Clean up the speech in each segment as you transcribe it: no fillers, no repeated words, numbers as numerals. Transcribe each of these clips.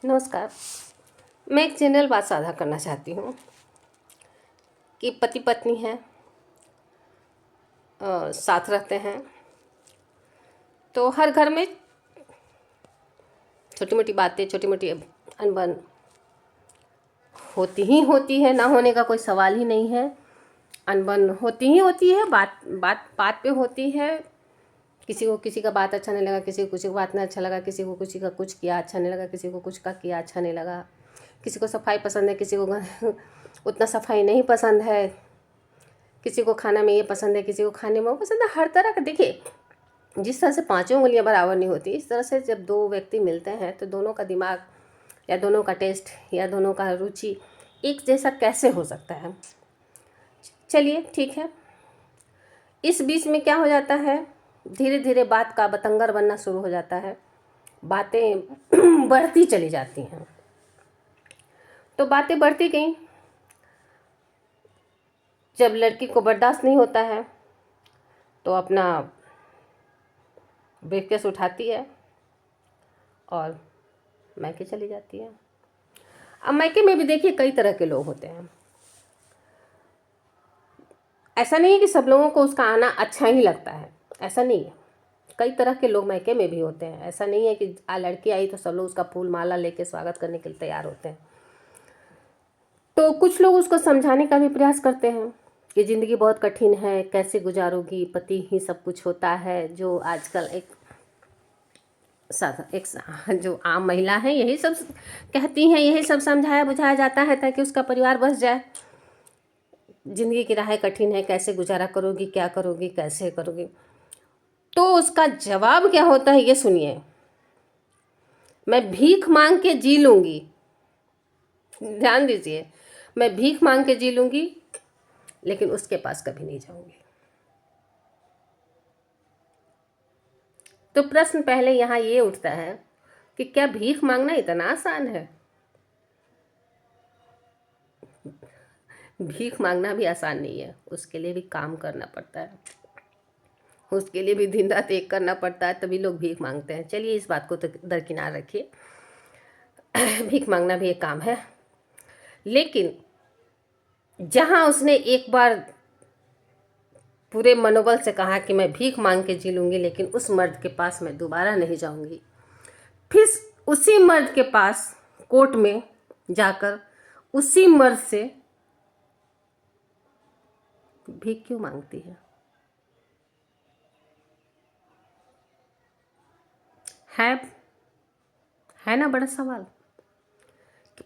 नमस्कार। मैं एक जनरल बात साझा करना चाहती हूँ कि पति पत्नी हैं, साथ रहते हैं, तो हर घर में छोटी मोटी बातें, छोटी मोटी अनबन होती है। ना होने का कोई सवाल ही नहीं है। अनबन होती है, बात बात बात पे होती है। किसी को किसी का बात अच्छा नहीं लगा, किसी को किसी का बात नहीं अच्छा लगा, किसी को किसी का कुछ किया अच्छा नहीं लगा, किसी को कुछ का किया अच्छा नहीं लगा, किसी को सफाई पसंद है, किसी को उतना सफाई नहीं पसंद है, किसी को खाना में ये पसंद है, किसी को खाने में वो पसंद है। हर तरह का देखिए, जिस तरह से पांचों उंगलियां बराबर नहीं होती, इस तरह से जब दो व्यक्ति मिलते हैं तो दोनों का दिमाग या दोनों का टेस्ट या दोनों का रुचि एक जैसा कैसे हो सकता है। चलिए ठीक है। इस बीच में क्या हो जाता है, धीरे धीरे बात का बतंगर बनना शुरू हो जाता है, बातें बढ़ती चली जाती हैं। तो बातें बढ़ती गई, जब लड़की को बर्दाश्त नहीं होता है तो अपना ब्रीफकेस उठाती है और मायके चली जाती है। अब मायके में भी देखिए कई तरह के लोग होते हैं। ऐसा नहीं है कि सब लोगों को उसका आना अच्छा ही लगता है, ऐसा नहीं है। कई तरह के लोग मायके में भी होते हैं। ऐसा नहीं है कि लड़की आई तो सब लोग उसका फूल माला लेके स्वागत करने के लिए तैयार होते हैं। तो कुछ लोग उसको समझाने का भी प्रयास करते हैं कि ज़िंदगी बहुत कठिन है, कैसे गुजारोगी, पति ही सब कुछ होता है। जो आजकल जो आम महिला है यही सब कहती हैं, यही सब समझाया बुझाया जाता है ताकि उसका परिवार बस जाए। ज़िंदगी की राह कठिन है, कैसे गुजारा करोगी, क्या करोगी, कैसे करोगी। तो उसका जवाब क्या होता है ये सुनिए। मैं भीख मांग के जी लूँगी। ध्यान दीजिए, मैं भीख मांग के जी लूँगी लेकिन उसके पास कभी नहीं जाऊँगी। तो प्रश्न पहले यहाँ ये उठता है कि क्या भीख मांगना इतना आसान है? भीख मांगना भी आसान नहीं है, उसके लिए भी काम करना पड़ता है, उसके लिए भी दिन रात एक करना पड़ता है, तभी लोग भीख मांगते हैं। चलिए इस बात को तो दरकिनार रखिए। भीख मांगना भी एक काम है, लेकिन जहाँ उसने एक बार पूरे मनोबल से कहा कि मैं भीख मांग के जी लूँगी लेकिन उस मर्द के पास मैं दोबारा नहीं जाऊँगी, फिर उसी मर्द के पास कोर्ट में जाकर उसी मर्द से भीख क्यों मांगती है ना बड़ा सवाल।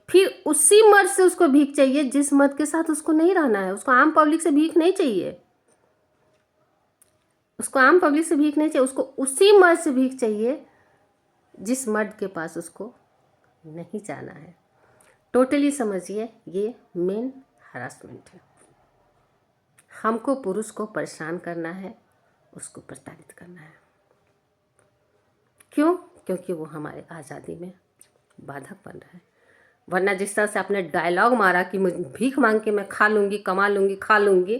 फिर उसी मर्द से उसको भीख चाहिए जिस मर्द के साथ उसको नहीं रहना है। उसको आम पब्लिक से भीख नहीं चाहिए, उसको उसी मर्द से भीख चाहिए जिस मर्द के पास उसको नहीं जाना है। टोटली समझिए, ये मेन हरासमेंट है। हमको पुरुष को परेशान करना है, उसको प्रताड़ित करना है। क्यों? क्योंकि वो हमारे आज़ादी में बाधक बन रहा है। वरना जिस तरह से आपने डायलॉग मारा कि मुझे भीख मांग के मैं खा लूँगी, कमा लूँगी, खा लूँगी,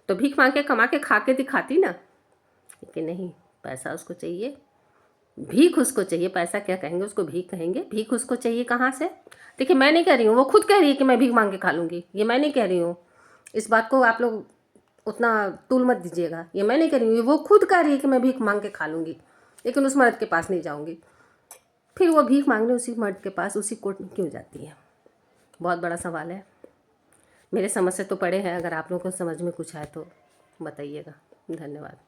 तो भीख मांग के कमा के खा के दिखाती ना। लेकिन नहीं, पैसा उसको चाहिए, भीख उसको चाहिए। पैसा क्या कहेंगे, उसको भीख कहेंगे। भीख उसको चाहिए कहाँ से? देखिए, मैं नहीं कह रही हूँ, वो खुद कह रही है कि मैं भीख मांग के खा लूँगी। ये मैं नहीं कह रही हूँ, इस बात को आप लोग उतना तूल मत दीजिएगा। ये मैं नहीं कह रही हूँ, वो खुद कह रही है कि मैं भीख मांग के खा लूँगी लेकिन उस मर्द के पास नहीं जाऊँगी। फिर वो भीख मांगने उसी मर्द के पास, उसी कोर्ट में क्यों जाती है? बहुत बड़ा सवाल है। मेरे समझ से तो पड़े हैं। अगर आप लोगों को समझ में कुछ आए तो बताइएगा। धन्यवाद।